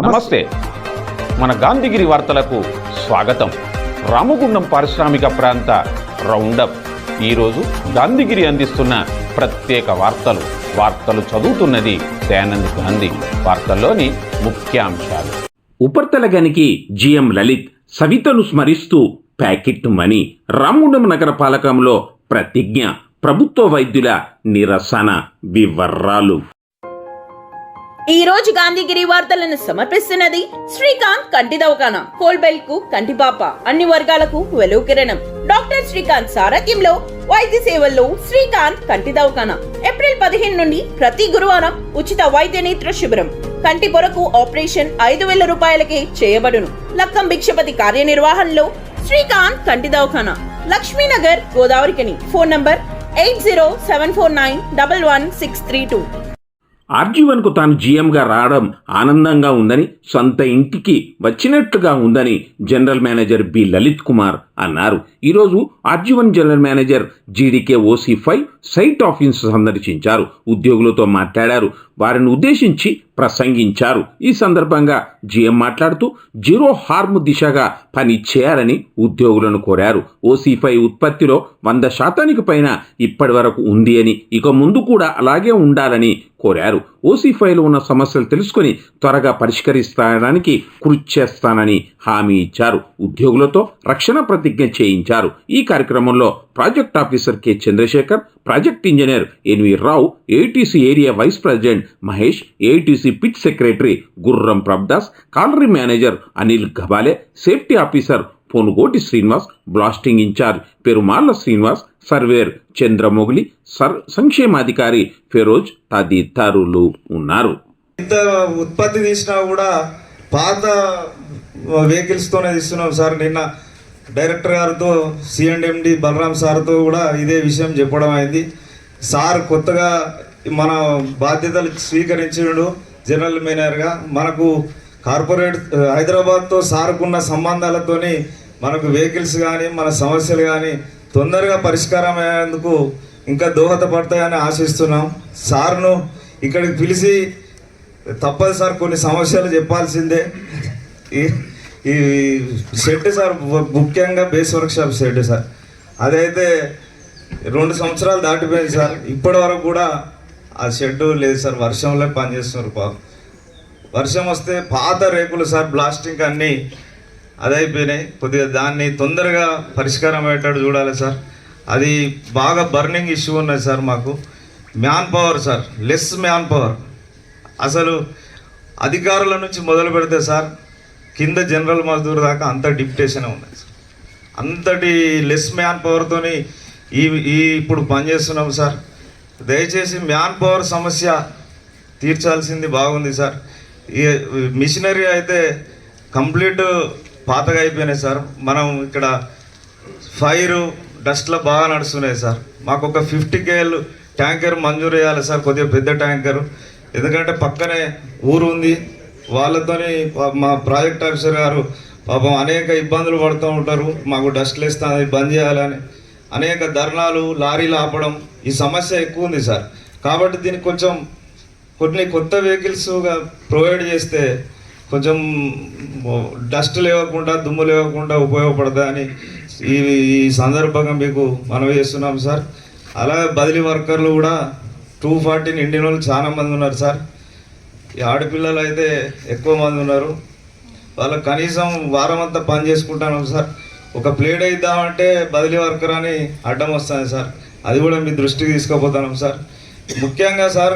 నమస్తే. మన గాంధీగిరి వార్తలకు స్వాగతం. రామగుండం పారిశ్రామిక ప్రాంత రౌండప్. ఈరోజు గాంధీగిరి అందిస్తున్న ప్రత్యేక వార్తలు చదువుతున్నది దయానంద్ గాంధీ. వార్తల్లోని ముఖ్యాంశాలు. ఉపరితల గనికి జిఎం లలిత్ సవితను స్మరిస్తూ ప్యాకెట్ మనీ. రామగుండం నగర పాలకంలో ప్రతిజ్ఞ. ప్రభుత్వ వైద్యుల నిరసన. వివరాలు. ఈ రోజు గాంధీగిరి వార్తలను సమర్పిస్తున్నది శ్రీకాంత్ కంటి దవాఖానా. కోల్బెల్ట్ కు కంటిపాప, అన్ని వర్గాలకు వెలుగు కిరణం. డాక్టర్ శ్రీకాంత్ సారథ్యంలో వైద్య సేవల్లో శ్రీకాంత్ కంటి దవాఖానా. ఏప్రిల్ 15 నుండి ప్రతి గురువారం ఉచిత వైద్య నేత్ర శిబిరం. కంటి పొరకు ఆపరేషన్ 5,000 రూపాయలకే చేయబడును. లక్కం భిక్షపతి కార్యనిర్వహణలో శ్రీకాంత్ కంటి దవాఖానా, లక్ష్మీనగర్, గోదావరికని. Phone number 8074911632. ఆర్జీవన్కు తాను జీఎంగా రావడం ఆనందంగా ఉందని, సొంత ఇంటికి వచ్చినట్లుగా ఉందని general manager B Lalith Kumar అన్నారు. ఈరోజు RG one general manager GDK OC5 site office సందర్శించారు. ఉద్యోగులతో మాట్లాడారు. వారిని ఉద్దేశించి ప్రసంగించారు. ఈ సందర్భంగా జీఎం మాట్లాడుతూ జీరో హార్మ్ దిశగా పని చేయాలని ఉద్యోగులను కోరారు. OC5 ఉత్పత్తిలో 100% పైన ఇప్పటి వరకు ఉంది అని, ఇక ముందు కూడా అలాగే ఉండాలని కోరారు. OC5లో ఉన్న సమస్యలు తెలుసుకుని త్వరగా పరిష్కరిస్తానికి కృషి చేస్తానని హామీ ఇచ్చారు. ఉద్యోగులతో రక్షణ ప్రతిజ్ఞ చేయించారు. ఈ కార్యక్రమంలో project officer K Chandrasekhar, project engineer NV Rao, ATC area vice president Mahesh, ATC pit secretary Gurram Prabhadas, colliery manager Anil Gabale, safety officer Ponugoti Srinivas, blasting incharge Perumalla Srinivas, surveyor Chandramogili, సంక్షేమాధికారి ఫెరోజ్ తదితరులు ఉన్నారు. ఇంత ఉత్పత్తి తీసినా కూడా పాత వెహికల్స్తోనే తీస్తున్నాం సార్. నిన్న డైరెక్టర్ గారితో CND బలరాం సార్తో కూడా ఇదే విషయం చెప్పడం అయింది. సార్ కొత్తగా మన బాధ్యతలు స్వీకరించాడు జనరల్ మేనేజర్గా. మనకు కార్పొరేట్ హైదరాబాద్తో సార్కున్న సంబంధాలతోని మనకు వెహికల్స్ కానీ మన సమస్యలు కానీ తొందరగా పరిష్కారం అయ్యేందుకు ఇంకా దోహదపడతాయని ఆశిస్తున్నాం. సార్ను ఇక్కడికి పిలిచి తప్పదు సార్, కొన్ని సమస్యలు చెప్పాల్సిందే. ఈ షెడ్ సార్, ముఖ్యంగా బేస్ వర్క్షాప్ షెడ్ సార్, అదైతే 2 సంవత్సరాలు దాటిపోయింది సార్. ఇప్పటి వరకు కూడా ఆ షెడ్ లేదు సార్. వర్షంలో పనిచేస్తున్నారు పాపం. వర్షం వస్తే పాత రేకులు సార్, బ్లాస్టింగ్ అన్నీ అదైపోయినాయి. కొద్దిగా దాన్ని తొందరగా పరిష్కారం అయ్యేటట్టు చూడాలి సార్. అది బాగా బర్నింగ్ ఇష్యూ ఉన్నది సార్. మాకు man power sir, less man power. అసలు అధికారుల నుంచి మొదలు పెడితే సార్ కింద జనరల్ మజ్దూర్ దాకా అంత డిప్యుటేషన్ ఉన్నది సార్. అంతటి లెస్ మ్యాన్ పవర్తోని ఇప్పుడు పనిచేస్తున్నాం సార్. దయచేసి మ్యాన్ పవర్ సమస్య తీర్చాల్సింది బాగుంది సార్. ఈ మిషనరీ అయితే కంప్లీట్ పాతగా అయిపోయినాయి సార్. మనం ఇక్కడ ఫైర్ డస్ట్లో బాగా నడుస్తున్నాయి సార్. మాకు ఒక 50 KL ట్యాంకర్ మంజూరు చేయాలి సార్, కొద్దిగా పెద్ద ట్యాంకరు. ఎందుకంటే పక్కనే ఊరు ఉంది. వాళ్ళతోని మా ప్రాజెక్ట్ ఆఫీసర్ గారు పాపం అనేక ఇబ్బందులు పడుతూ ఉంటారు. మాకు డస్ట్ లేస్తుంది, బంద్ చేయాలని అనేక ధర్నాలు, లారీలు ఆపడం, ఈ సమస్య ఎక్కువ ఉంది సార్. కాబట్టి దీనికి కొంచెం కొన్ని కొత్త వెహికల్స్గా ప్రొవైడ్ చేస్తే కొంచెం డస్ట్ లేవకుండా, దుమ్ము లేవకుండా ఉపయోగపడతాయని ఈ సందర్భంగా మీకు మనవి చేస్తున్నాం సార్. అలాగే బదిలీ వర్కర్లు కూడా 240 నిండిన వాళ్ళు చాలా మంది ఉన్నారు సార్. ఈ ఆడపిల్లలు అయితే ఎక్కువ మంది ఉన్నారు. వాళ్ళకి కనీసం వారం అంతా పని చేసుకుంటాను సార్. ఒక ప్లేట్ ఇద్దామంటే బదిలీ వర్కర్ అని అడ్డం వస్తుంది సార్. అది కూడా మీ దృష్టికి తీసుకుపోతాను సార్. ముఖ్యంగా సార్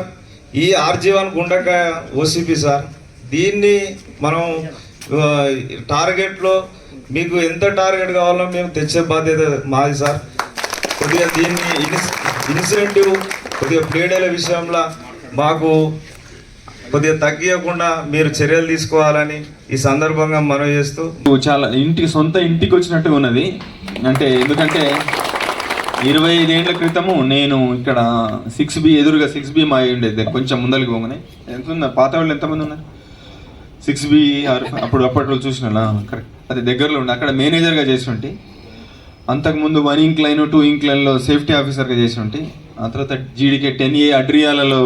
ఈ RG1 గుండకాయ OCP సార్, దీన్ని మనం టార్గెట్లో మీకు ఎంత టార్గెట్ కావాలో మేము తెచ్చే బాధ్యత మాది సార్. కొద్దిగా దీన్ని ఇన్సెంటివ్ కొద్దిగా ప్లేడేల విషయంలో మాకు కొద్దిగా తగ్గియకుండా మీరు చర్యలు తీసుకోవాలని ఈ సందర్భంగా మనవి చేస్తూ, చాలా సొంత ఇంటికి వచ్చినట్టుగా ఉన్నది. అంటే ఎందుకంటే 25 ఏళ్ల క్రితము నేను ఇక్కడ 6B ఎదురుగా 6B మా ఉండేది, కొంచెం ముందరికి పోగానే ఎంత ఉన్నారు పాత వాళ్ళు, ఎంతమంది ఉన్నారు 6B అప్పట్లో చూసిన కరెక్ట్ అది దగ్గరలో ఉండి అక్కడ మేనేజర్గా చేసి ఉంటే, అంతకుముందు 1 ఇంక్లైన్ 2 ఇంక్లైన్లో సేఫ్టీ ఆఫీసర్గా చేసి ఉంటే, ఆ తర్వాత GDK 10A అడ్రియాలలో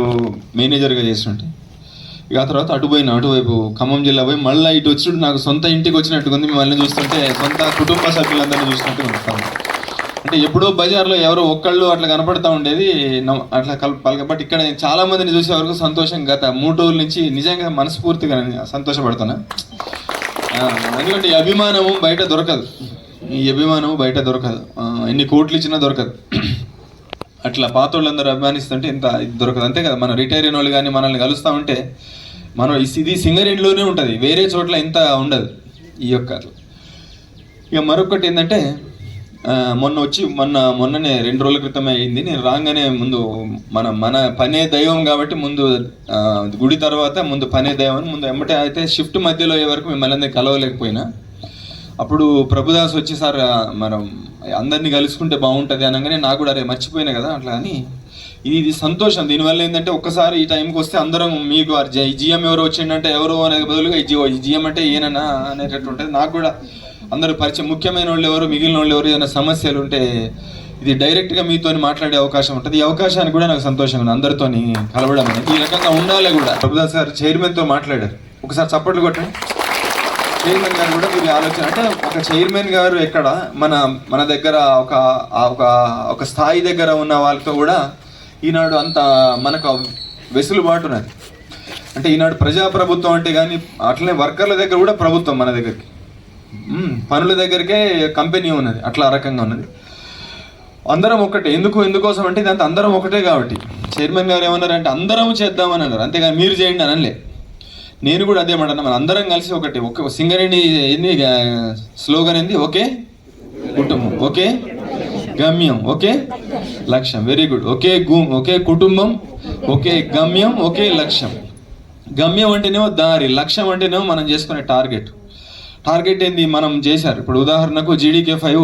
మేనేజర్గా చేసి ఉంటే, ఇక ఆ తర్వాత అటువైపు ఖమ్మం జిల్లా పోయి మళ్ళీ ఇటు వచ్చి నాకు సొంత ఇంటికి వచ్చినట్టుగా ఉంది. మిమ్మల్ని చూస్తుంటే సొంత కుటుంబ సభ్యులందరినీ చూసినట్టు ఉంటాను. అంటే ఎప్పుడో బజార్లో ఎవరో ఒక్కళ్ళు అట్లా కనపడతా ఉండేది, అట్లా బట్ ఇక్కడ చాలా మందిని చూసే వరకు సంతోషం. గత 3 రోజుల నుంచి నిజంగా మనస్ఫూర్తిగా సంతోషపడుతున్నా. ఎందుకంటే ఈ అభిమానము బయట దొరకదు, ఎన్ని కోట్లు ఇచ్చినా దొరకదు. అట్లా పాత వాళ్ళందరూ అభిమానిస్తుంటే ఇంత ఇది దొరకదు, అంతే కదా. మనం రిటైర్ అయిన వాళ్ళు కానీ మనల్ని కలుస్తూ ఉంటే మనం ఇది సింగరేణిలోనే ఉంటుంది, వేరే చోట్ల ఇంత ఉండదు ఈ యొక్క. ఇక మరొకటి ఏంటంటే మొన్ననే 2 రోజుల క్రితమే అయింది. నేను రాగానే ముందు మన పనే దైవం కాబట్టి ముందు గుడి తర్వాత ముందు పనే దైవం అని ముందు ఎమ్మటే అయితే షిఫ్ట్ మధ్యలో అయ్యే వరకు మిమ్మల్ని అందరినీ కలవలేకపోయినా, అప్పుడు ప్రభుదాస్ వచ్చి సార్ మనం అందరినీ కలుసుకుంటే బాగుంటుంది అనగానే నాకు కూడా అరే మర్చిపోయినా కదా అట్లా అని ఇది సంతోషం. దీనివల్ల ఏంటంటే ఒక్కసారి ఈ టైంకి వస్తే అందరం మీకు జిఎం ఎవరు వచ్చిండంటే ఎవరు అనేది బదులుగా ఈ జిఎం అంటే ఏనన్నా అనేటట్టు ఉంటుంది. నాకు కూడా అందరూ పరిచయం, ముఖ్యమైన వాళ్ళు ఎవరు, మిగిలిన వాళ్ళు ఎవరు, ఏదైనా సమస్యలు ఉంటే ఇది డైరెక్ట్గా మీతో మాట్లాడే అవకాశం ఉంటుంది. ఈ అవకాశానికి కూడా నాకు సంతోషంగా ఉంది, అందరితో కలవడం అనేది ఈ రకంగా ఉండాలి కూడా. ప్రభుదాస్ గారు చైర్మన్తో మాట్లాడారు, ఒకసారి చప్పట్లు కొట్టండి. చైర్మన్ గారు కూడా మీరు ఆలోచన అంటే ఒక చైర్మన్ గారు ఎక్కడ మన దగ్గర ఒక స్థాయి దగ్గర ఉన్న వాళ్ళతో కూడా ఈనాడు అంత మనకు వెసులుబాటు ఉన్నది. అంటే ఈనాడు ప్రజాప్రభుత్వం అంటే కానీ అట్లనే వర్కర్ల దగ్గర కూడా ప్రభుత్వం, మన దగ్గరికి పనుల దగ్గరికే కంపెనీ ఉన్నది, అట్లా ఆ రకంగా ఉన్నది. అందరం ఒకటే. ఎందుకోసం అంటే ఇదంతా అందరం ఒకటే కాబట్టి చైర్మన్ గారు ఏమన్నారంటే అందరం చేద్దామని అన్నారు, అంతేగాని మీరు చేయండి అనలే. నేను కూడా అదే మాట, మన అందరం కలిసి ఒకటి. ఒక సింగరేణి ఏంది స్లోగన్ ఏంది? ఒకే కుటుంబం, ఒకే గమ్యం, ఒకే లక్ష్యం. Very good. ఒకే కుటుంబం, ఒకే గమ్యం, ఒకే లక్ష్యం. గమ్యం అంటేనేమో దారి, లక్ష్యం అంటేనేమో మనం చేసుకునే టార్గెట్ ఏంది మనం చేశారు. ఇప్పుడు ఉదాహరణకు GDK5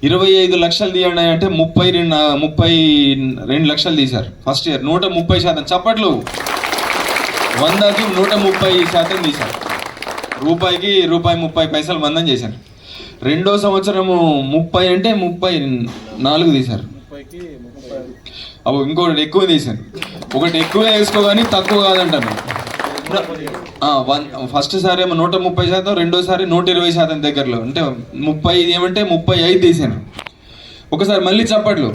25 లక్షలు తీయండి అంటే 32 లక్షలు తీశారు ఫస్ట్ ఇయర్. 130%. చప్పట్లు. 100కి 130% తీశారు. రూపాయికి ₹1.30 మందం చేశారు. రెండో సంవత్సరము 30 అంటే 34 తీశారు. ఇంకొకటి ఎక్కువ తీశారు. ఒకటి ఎక్కువ వేసుకోగాని తక్కువ కాదంటాను. ఫస్ట్ సారి ఏమో 130%, రెండోసారి 120% దగ్గరలో, అంటే 30 ఏమంటే 35 తీశాను. ఒకసారి మళ్ళీ చప్పట్లు.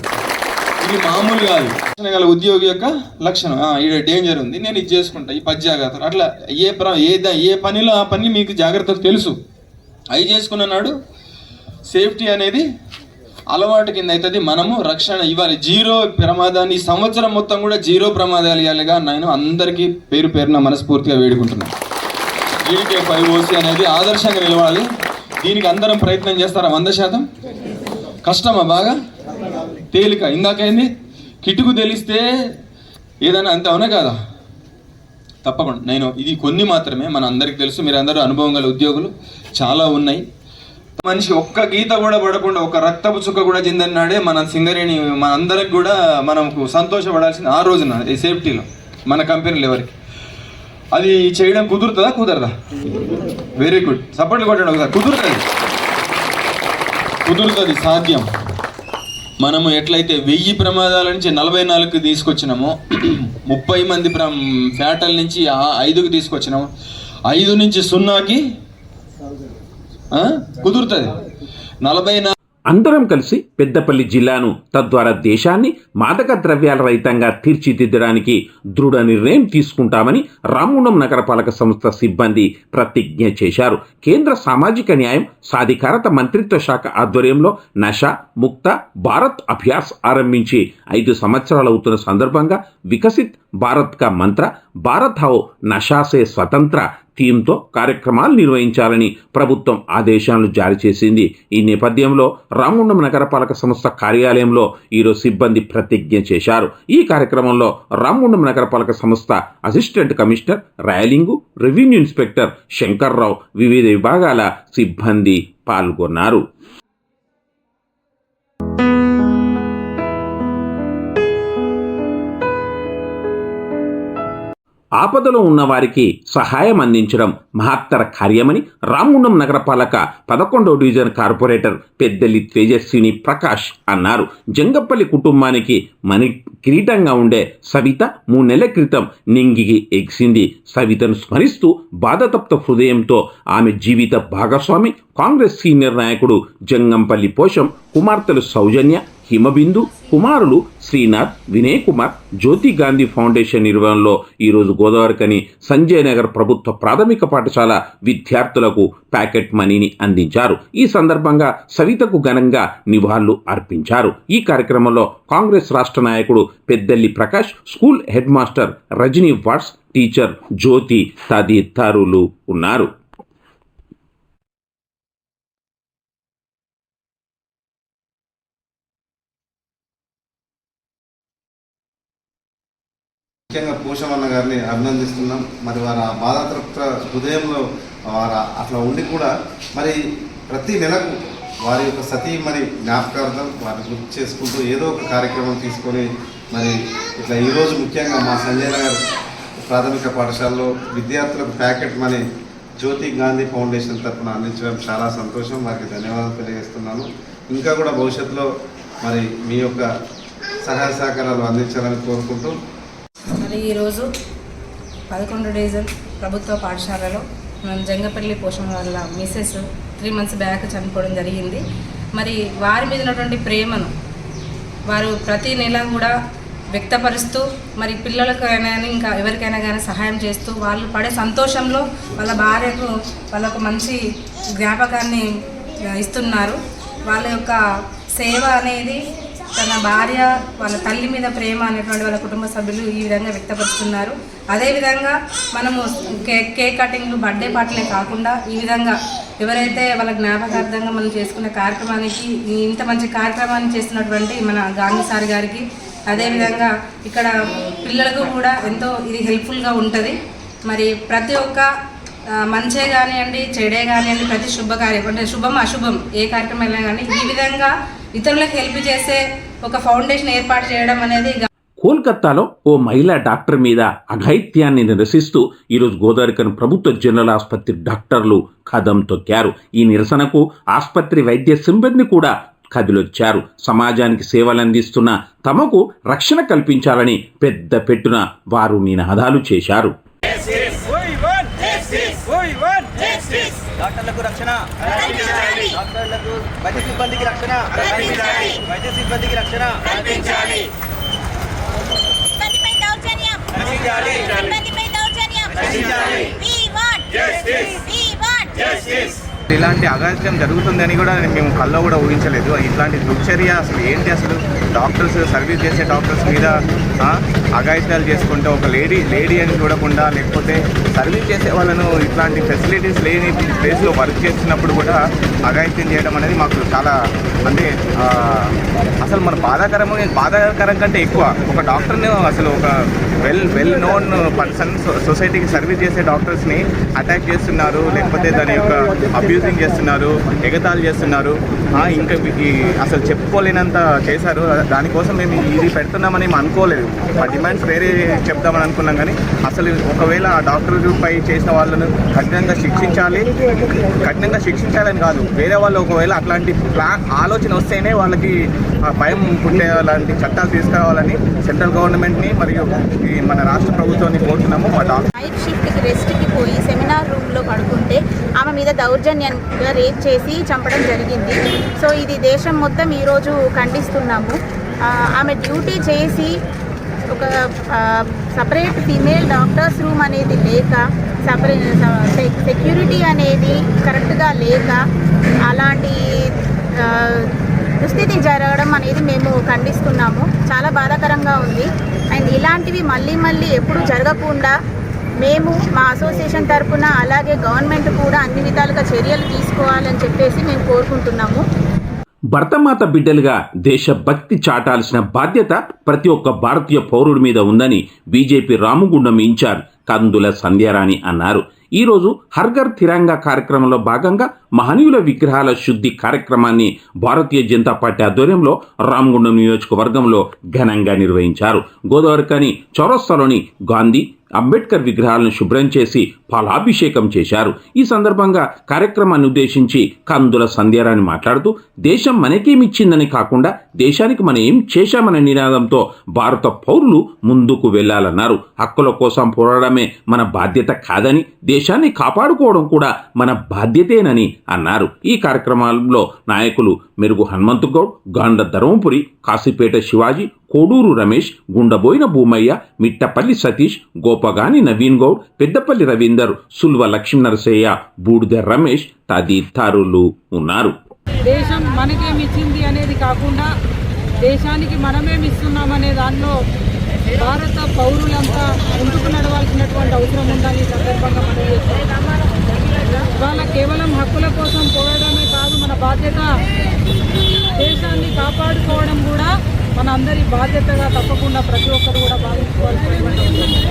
ఇది మామూలు కాదు. గల ఉద్యోగి యొక్క లక్షణం. ఈడ డేంజర్ ఉంది, నేను ఇది చేసుకుంటా, ఈ 10 జాగ్రత్తలు. అట్లా ఏ పనిలో ఆ పని మీకు జాగ్రత్తలు తెలుసు, అవి చేసుకున్నాడు. సేఫ్టీ అనేది అలవాటు కింద అవుతుంది. మనము రక్షణ ఇవ్వాలి. 0 ప్రమాదాన్ని సంవత్సరం మొత్తం కూడా 0 ప్రమాదాలు ఇవ్వాలిగా నేను అందరికీ పేరున మనస్ఫూర్తిగా వేడుకుంటున్నాను. GDK5OC అనేది ఆదర్శంగా నిలవాలి. దీనికి అందరం ప్రయత్నం చేస్తారా? 100%. కష్టమా? బాగా తేలిక. ఇందాకైంది కిటుకు తెలిస్తే ఏదైనా అంతే, అవునా కాదా? తప్పకుండా. నేను ఇది కొన్ని మాత్రమే, మన అందరికి తెలుసు. మీరు అందరూ అనుభవం గల ఉద్యోగులు చాలా ఉన్నాయి. మనిషి ఒక్క గీత కూడా పడకుండా, ఒక రక్తపు చుక్క కూడా చెందన్నాడే మన సింగరేణి. మన అందరికి కూడా మనకు సంతోషపడాల్సింది ఆ రోజున ఈ సేఫ్టీలో మన కంపెనీలు ఎవరికి. అది చేయడం కుదరదా? Very good. సపోర్ట్లు కొట్టండి ఒకసారి. కుదురుతుంది, సాధ్యం. మనము ఎట్లయితే 1000 ప్రమాదాల నుంచి 44కి తీసుకొచ్చినామో, 30 మంది ఫ్యాటల్ నుంచి 5కి తీసుకొచ్చినాము, 5 నుంచి 0కి కుదురుతుంది. 44 అందరం కలిసి పెద్దపల్లి జిల్లాను, తద్వారా దేశాన్ని మాదక ద్రవ్యాల రహితంగా తీర్చిదిద్దడానికి దృఢ నిర్ణయం తీసుకుంటామని రామగుండం నగరపాలక సంస్థ సిబ్బంది ప్రతిజ్ఞ చేశారు. కేంద్ర సామాజిక న్యాయం సాధికారత మంత్రిత్వ శాఖ ఆధ్వర్యంలో నషా ముక్త భారత్ అభ్యాస్ ఆరంభించి 5 సంవత్సరాలవుతున్న సందర్భంగా వికసిత్ భారత్ కా మంత్ర భారత్ హౌ నషాసే స్వతంత్ర థీమ్తో కార్యక్రమాలు నిర్వహించాలని ప్రభుత్వం ఆదేశాలను జారీ చేసింది. ఈ నేపథ్యంలో రామగుండం నగరపాలక సంస్థ కార్యాలయంలో ఈరోజు సిబ్బంది ప్రతిజ్ఞ చేశారు. ఈ కార్యక్రమంలో రామగుండం నగరపాలక సంస్థ assistant commissioner Rayalingu, revenue inspector Shankar Rao, వివిధ విభాగాల సిబ్బంది పాల్గొన్నారు. ఆపదలో ఉన్న వారికి సహాయం అందించడం మహత్తర కార్యమని రామగుండం నగరపాలక 11వ డివిజన్ కార్పొరేటర్ పెద్దెల్లి తేజస్విని ప్రకాష్ అన్నారు. జంగపల్లి కుటుంబానికి మణి కిరీటంగా ఉండే సవిత 3 నెలల క్రితం నింగికి ఎగిసింది. సవితను స్మరిస్తూ బాధతప్త హృదయంతో ఆమె జీవిత భాగస్వామి కాంగ్రెస్ సీనియర్ నాయకుడు జంగంపల్లి పోషం కుమార్తెలు సౌజన్య, హిమబిందు, కుమారులు శ్రీనాథ్, వినయ్ కుమార్ జ్యోతి గాంధీ ఫౌండేషన్ నిర్వహణలో ఈరోజు గోదావరికని సంజయ్ నగర్ ప్రభుత్వ ప్రాథమిక పాఠశాల విద్యార్థులకు ప్యాకెట్ మనీని అందించారు. ఈ సందర్భంగా సవితకు ఘనంగా నివాళులు అర్పించారు. ఈ కార్యక్రమంలో కాంగ్రెస్ రాష్ట్ర నాయకుడు Peddelli Prakash, school head master Rajani Watts, teacher Jyothi తదితరులు ఉన్నారు. ముఖ్యంగా పోషమన్న గారిని అభినందిస్తున్నాం. మరి వారి ఆ బాధాతృప్త హృదయంలో వారు అట్లా ఉండి కూడా మరి ప్రతి నెలకు వారి యొక్క సతీమణి జ్ఞాపకార్థం వారిని గుర్తు చేసుకుంటూ ఏదో ఒక కార్యక్రమం తీసుకొని మరి ఇట్లా ఈరోజు ముఖ్యంగా మా సంజయ్ నగర్ ప్రాథమిక పాఠశాలలో విద్యార్థులకు ప్యాకెట్ మనీ జ్యోతి గాంధీ ఫౌండేషన్ తరఫున అందించడం చాలా సంతోషం. వారికి ధన్యవాదాలు తెలియజేస్తున్నాను. ఇంకా కూడా భవిష్యత్తులో మరి మీ యొక్క సహాయ సహకారాలు అందించాలని కోరుకుంటూ మరి ఈరోజు 11వ డివిజన్ ప్రభుత్వ పాఠశాలలో మనం జంగపల్లి పోషణ వాళ్ళ మిసెస్ 3 months బ్యాక్ చనిపోవడం జరిగింది. మరి వారి మీద ఉన్నటువంటి ప్రేమను వారు ప్రతి నెల కూడా వ్యక్తపరుస్తూ మరి పిల్లలకైనా ఇంకా ఎవరికైనా కానీ సహాయం చేస్తూ వాళ్ళు పడే సంతోషంలో వాళ్ళ భార్యకు వాళ్ళకు మంచి జ్ఞాపకాన్ని ఇస్తున్నారు. వాళ్ళ యొక్క సేవ అనేది తన భార్య వాళ్ళ తల్లి మీద ప్రేమ అనేటువంటి వాళ్ళ కుటుంబ సభ్యులు ఈ విధంగా వ్యక్తపరుస్తున్నారు. అదేవిధంగా మనము కేక్ కటింగ్లు, బర్త్డే పార్టీలే కాకుండా ఈ విధంగా ఎవరైతే వాళ్ళ జ్ఞాపకార్థంగా మనం చేసుకున్న కార్యక్రమానికి ఇంత మంచి కార్యక్రమాన్ని చేస్తున్నటువంటి మన గాంధీ సార్ గారికి, అదేవిధంగా ఇక్కడ పిల్లలకు కూడా ఎంతో ఇది హెల్ప్ఫుల్గా ఉంటుంది. మరి ప్రతి ఒక్క మంచే కానివ్వండి, చెడే కానివ్వండి, ప్రతి శుభకార్యం అంటే శుభం అశుభం ఏ కార్యక్రమం అయినా కానీ ఈ విధంగా ఇతరులకు హెల్ప్ చేసే ఒక ఫౌండేషన్ ఏర్పాటు చేయడం అనేది. కోల్కతాలో ఓ మహిళా డాక్టర్ మీద అఘాయిత్యాన్ని నిరసిస్తూ ఈరోజు గోదావరికని ప్రభుత్వ జనరల్ ఆసుపత్రి డాక్టర్లు కదం తొక్కారు. ఈ నిరసనకు ఆసుపత్రి వైద్య సిబ్బంది కూడా కదిలొచ్చారు. సమాజానికి సేవలందిస్తున్న తమకు రక్షణ కల్పించాలని పెద్ద పెట్టున వారు నినాదాలు చేశారు. డాక్టర్లకు రక్షణ, డాక్టర్లకు వైద్య సిబ్బందికి రక్షణ, వైద్య సిబ్బందికి రక్షణ, ఇలాంటి అగాత్యం జరుగుతుందని కూడా మేము కల్లో కూడా ఊహించలేదు. ఇట్లాంటి దుశ్చర్య అసలు ఏంటి? అసలు డాక్టర్స్, సర్వీస్ చేసే డాక్టర్స్ మీద అగాయిత్యాలు చేసుకుంటే ఒక లేడీ అని చూడకుండా, లేకపోతే సర్వీస్ చేసే వాళ్ళను ఇట్లాంటి ఫెసిలిటీస్ లేని ప్లేస్లో వర్క్ చేస్తున్నప్పుడు కూడా అగాయిత్యం చేయడం అనేది మాకు చాలా అంటే అసలు మన బాధాకరం కంటే ఎక్కువ ఒక డాక్టర్ని అసలు ఒక వెల్ నోన్ పర్సన్ సొసైటీకి సర్వీస్ చేసే డాక్టర్స్ని అటాక్ చేస్తున్నారు, లేకపోతే దాని యొక్క అబ్యూజింగ్ చేస్తున్నారు, ఎగతాళి చేస్తున్నారు. ఇంకా అసలు చెప్పుకోలేనంత చేశారు. దానికోసం మేము ఇది పెడుతున్నామని మేము అనుకోలేదు. మా డిమాండ్స్ వేరే చెప్దామని అనుకున్నాం. కానీ అసలు ఒకవేళ ఆ డాక్టర్పై చేసిన వాళ్ళను కఠినంగా శిక్షించాలని కాదు, వేరే వాళ్ళు ఒకవేళ అట్లాంటి ఆలోచన వస్తేనే వాళ్ళకి భయం పుట్టే లాంటి చట్టాలు తీసుకురావాలని సెంట్రల్ గవర్నమెంట్ని మరియు మన రాష్ట్ర ప్రభుత్వాన్ని కోరుతున్నాము. మా నైట్ షిఫ్ట్కి రెస్ట్కి పోయి సెమినార్ రూమ్లో పడుకుంటే ఆమె మీద దౌర్జన్యంగా రేప్ చేసి చంపడం జరిగింది. సో ఇది దేశం మొత్తం ఈరోజు ఖండిస్తున్నాము. ఆమె డ్యూటీ చేసి ఒక సపరేట్ ఫీమేల్ డాక్టర్స్ రూమ్ అనేది లేక, సెక్యూరిటీ అనేది కరెక్ట్గా లేక అలాంటి దుస్థితి జరగడం అనేది మేము ఖండిస్తున్నాము. చాలా బాధాకరంగా ఉంది. అండ్ ఇలాంటివి మళ్ళీ ఎప్పుడు జరగకుండా మేము మా అసోసియేషన్ తరఫున అలాగే గవర్నమెంట్ కూడా అన్ని విధాలుగా చర్యలు తీసుకోవాలని చెప్పేసి మేము కోరుకుంటున్నాము. భరతమాత బిడ్డలుగా దేశభక్తి చాటాల్సిన బాధ్యత ప్రతి ఒక్క భారతీయ పౌరుడి మీద ఉందని బీజేపీ రామగుండం ఇన్ఛార్జ్ కందుల సంధ్యారాణి అన్నారు. ఈరోజు హర్ఘర్ తిరంగా కార్యక్రమంలో భాగంగా మహనీయుల విగ్రహాల శుద్ధి కార్యక్రమాన్ని భారతీయ జనతా పార్టీ ఆధ్వర్యంలో రామగుండం నియోజకవర్గంలో ఘనంగా నిర్వహించారు. గోదావరికని చౌరస్తాలోని గాంధీ అంబేద్కర్ విగ్రహాలను శుభ్రం చేసి పాలాభిషేకం చేశారు. ఈ సందర్భంగా కార్యక్రమాన్ని ఉద్దేశించి కందుల సంధ్యారాణి మాట్లాడుతూ దేశం మనకేమిచ్చిందని కాకుండా దేశానికి మనం ఏం చేశామనే నినాదంతో భారత పౌరులు ముందుకు వెళ్లాలన్నారు. హక్కుల కోసం పోరాడమే మన బాధ్యత కాదని, దేశాన్ని కాపాడుకోవడం కూడా మన బాధ్యతేనని అన్నారు. ఈ కార్యక్రమాల్లో నాయకులు మెరుగు హనుమంతు గౌడ్, గాండ ధర్మపురి, కాశీపేట శివాజీ, కోడూరు రమేష్, గుండబోయిన భూమయ్య, మిట్టపల్లి సతీష్, గోపగాని నవీన్ గౌడ్, పెద్దపల్లి రవీందర్, సుల్వ లక్ష్మీనరసయ్య, బూడిద రమేష్ తదితరులు ఉన్నారు. దేశం మనకేమిచ్చింది అనేది కాకుండా దేశానికి మనమేమిస్తున్నామనే దానిలో భారత పౌరులంతా ముందుకు నడవాల్సినటువంటి అవసరం ఉందని ఈ సందర్భంగా మనం చేస్తున్నాం. ఇవాళ కేవలం హక్కుల కోసం పోరాడమే కాదు, మన బాధ్యత దేశాన్ని కాపాడుకోవడం కూడా మన అందరి బాధ్యతగా తప్పకుండా ప్రతి ఒక్కరు కూడా భావించుకోవాల్సినటువంటి అవసరం ఉంది.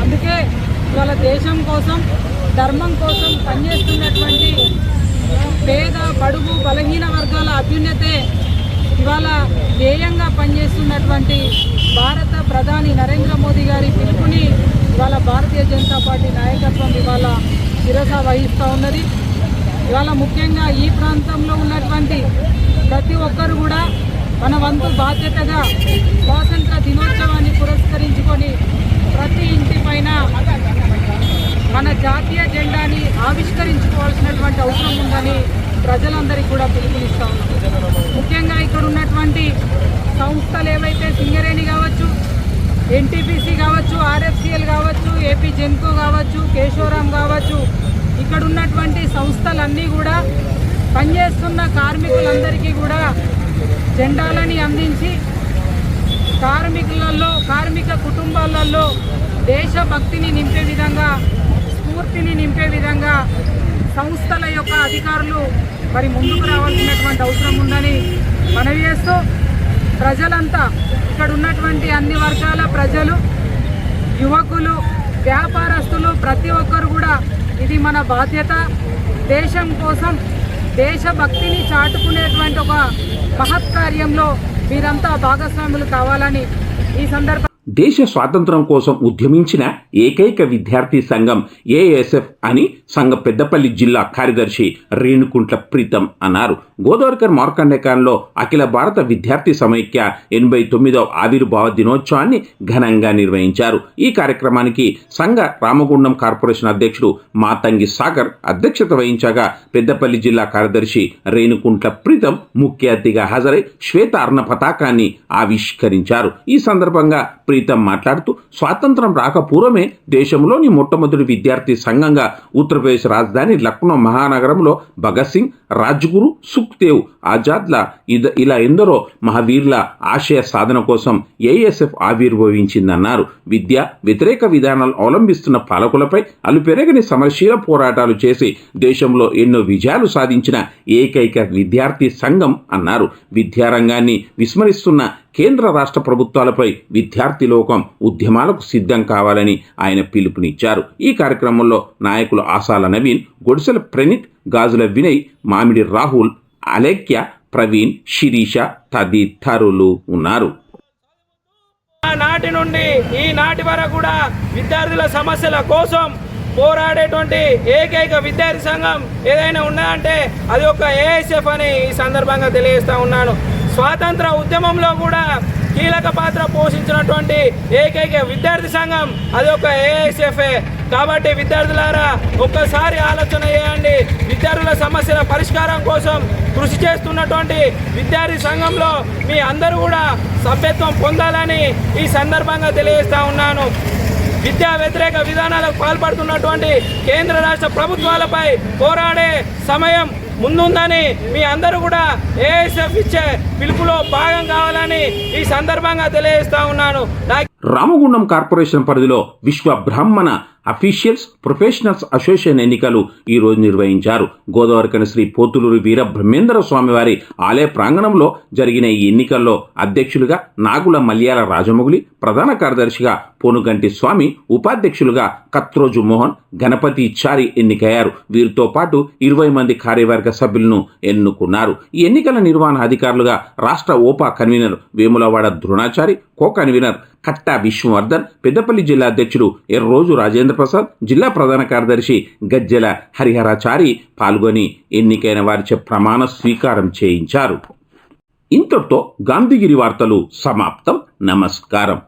అందుకే ఇవాళ దేశం కోసం, ధర్మం కోసం పనిచేస్తున్నటువంటి పేద, బడుగు, బలహీన వర్గాల అభ్యున్నతే ఇవాళ ధ్యేయంగా పనిచేస్తున్నటువంటి భారత ప్రధాని నరేంద్ర మోదీ గారి పిలుపుని ఇవాళ భారతీయ జనతా పార్టీ నాయకత్వం ఇవాళ శిరస వహిస్తూ ఉన్నది. ఇవాళ ముఖ్యంగా ఈ ప్రాంతంలో ఉన్నటువంటి ప్రతి ఒక్కరు కూడా మన వంతు బాధ్యతగా స్వాతంత్ర దినోత్సవాన్ని పురస్కరించుకొని ప్రతి ఇంటి పైన మన జాతీయ జెండాని ఆవిష్కరించుకోవాల్సినటువంటి అవసరం ఉందని ప్రజలందరికీ కూడా పిలుపునిస్తూ ఉన్నాం. ముఖ్యంగా ఇక్కడ ఉన్నటువంటి సంస్థలు ఏవైతే సింగరేణి కావచ్చు, ఎన్టీపీసీ కావచ్చు, ఆర్ఎఫ్సిఎల్ కావచ్చు, ఏపీ జెన్కో కావచ్చు, కేశవరాం కావచ్చు, ఇక్కడ ఉన్నటువంటి సంస్థలన్నీ కూడా పనిచేస్తున్న కార్మికులందరికీ కూడా జెండాలని అందించి కార్మిక కుటుంబాలలో దేశభక్తిని నింపే విధంగా, స్ఫూర్తిని నింపే విధంగా సంస్థల యొక్క అధికారులు మరి ముందుకు రావాల్సినటువంటి అవసరం ఉందని మనవి చేస్తూ, ప్రజలంతా ఇక్కడ ఉన్నటువంటి అన్ని వర్గాల ప్రజలు, యువకులు, వ్యాపారస్తులు ప్రతి ఒక్కరు కూడా ఇది మన బాధ్యత, దేశం కోసం దేశభక్తిని చాటుకునేటువంటి ఒక మహత్కార్యంలో మీరంతా భాగస్వాములు కావాలని ఈ సందర్భంగా దేశ స్వాతంత్రం కోసం ఉద్యమించిన ఏకైక విద్యార్థి సంఘం ఏఎస్ఎఫ్ అని సంఘ పెద్దపల్లి జిల్లా కార్యదర్శి రేణుకుంట్ల ప్రీతం అన్నారు. గోదావరికర్ మార్కండేకాన్లో అఖిల భారత విద్యార్థి సమైక్య 89వ ఆవిర్భావ దినోత్సవాన్ని ఘనంగా నిర్వహించారు. ఈ కార్యక్రమానికి సంఘ రామగుండం కార్పొరేషన్ అధ్యక్షుడు మాతంగి సాగర్ అధ్యక్షత వహించగా పెద్దపల్లి జిల్లా కార్యదర్శి రేణుకుంట్ల ప్రీతం ముఖ్య అతిథిగా హాజరై శ్వేత అర్ణ పతాకాన్ని ఆవిష్కరించారు. ఈ సందర్భంగా ప్రీతం మాట్లాడుతూ స్వాతంత్రం రాకపూర్వమే దేశంలోని మొట్టమొదటి విద్యార్థి సంఘంగా ఉత్తరప్రదేశ్ రాజధాని లక్నో మహానగరంలో భగత్ సింగ్, రాజ్గురు, సుఖ్దేవ్, ఆజాద్ల ఇలా ఎందరో మహావీరుల ఆశయ సాధన కోసం ఏఎస్ఎఫ్ ఆవిర్భవించిందన్నారు. విద్య వ్యతిరేక విధానాలు అవలంబిస్తున్న పాలకులపై అలుపెరగని సమరశీల పోరాటాలు చేసి దేశంలో ఎన్నో విజయాలు సాధించిన ఏకైక విద్యార్థి సంఘం అన్నారు. విద్యారంగాన్ని విస్మరిస్తున్న కేంద్ర రాష్ట్ర ప్రభుత్వాలపై విద్యార్థి లోకం ఉద్యమాలకు సిద్ధం కావాలని ఆయన పిలుపునిచ్చారు. ఈ కార్యక్రమంలో నాయకులు ఆసాల నవీన్, గొడిసెల ప్రణీత్, గాజుల వినయ్, మామిడి రాహుల్, అలేఖ్య, ప్రవీణ్, శిరీష తదితరులు ఉన్నారు. నాటి నుండి ఈ నాటి వరకు కూడా విద్యార్థుల సమస్యల కోసం పోరాడేటువంటి ఏకైక విద్యార్థి సంఘం ఏదైనా ఉన్నదంటే అది ఒక ఏఎస్ఎఫ్ అని ఈ సందర్భంగా తెలియజేస్తా ఉన్నాను. స్వాతంత్ర ఉద్యమంలో కూడా కీలక పాత్ర పోషించినటువంటి ఏకైక విద్యార్థి సంఘం అది ఒక ఏఎస్ఎఫ్ఏ. కాబట్టి విద్యార్థులారా ఒక్కసారి ఆలోచన చేయండి. విద్యార్థుల సమస్యల పరిష్కారం కోసం కృషి చేస్తున్నటువంటి విద్యార్థి సంఘంలో మీ అందరూ కూడా సభ్యత్వం పొందాలని ఈ సందర్భంగా తెలియజేస్తా ఉన్నాను. విద్యా వ్యతిరేక విధానాలకు పాల్పడుతున్నటువంటి కేంద్ర రాష్ట్ర ప్రభుత్వాలపై పోరాడే సమయం ముందుందని మీ అందరూ కూడా ఏఎస్ఎఫ్ ఇచ్చే పిలుపులో భాగం కావాలని ఈ సందర్భంగా తెలియజేస్తా ఉన్నాను. రామగుండం కార్పొరేషన్ పరిధిలో విశ్వ బ్రాహ్మణ అఫీషియల్స్ ప్రొఫెషనల్స్ అసోసియేషన్ ఎన్నికలు ఈరోజు నిర్వహించారు. గోదావరికని శ్రీ పోతులూరి వీర బ్రహ్మేంద్ర స్వామివారి ఆలయ ప్రాంగణంలో జరిగిన ఈ ఎన్నికల్లో అధ్యక్షులుగా నాగుల మల్యాల రాజమౌళి, ప్రధాన కార్యదర్శిగా పోనుగంటి స్వామి, ఉపాధ్యక్షులుగా కత్రోజు మోహన్, గణపతి చారి ఎన్నికయ్యారు. వీరితో పాటు 20 మంది కార్యవర్గ సభ్యులను ఎన్నుకున్నారు. ఈ ఎన్నికల నిర్వహణ అధికారులుగా రాష్ట్ర ఓపా convener Vemulawada Dronachari, co convener Katta Vishnuvardhan, Peddapalli జిల్లా అధ్యక్షుడు ఎర్రోజు రాజేంద్ర ప్రసాద్, జిల్లా ప్రధాన కార్యదర్శి గజ్జెల హరిహరాచారి పాల్గొని ఎన్నికైన వారిచే ప్రమాణ స్వీకారం చేయించారు. ఇంతటితో గాంధీగిరి వార్తలు సమాప్తం. నమస్కారం.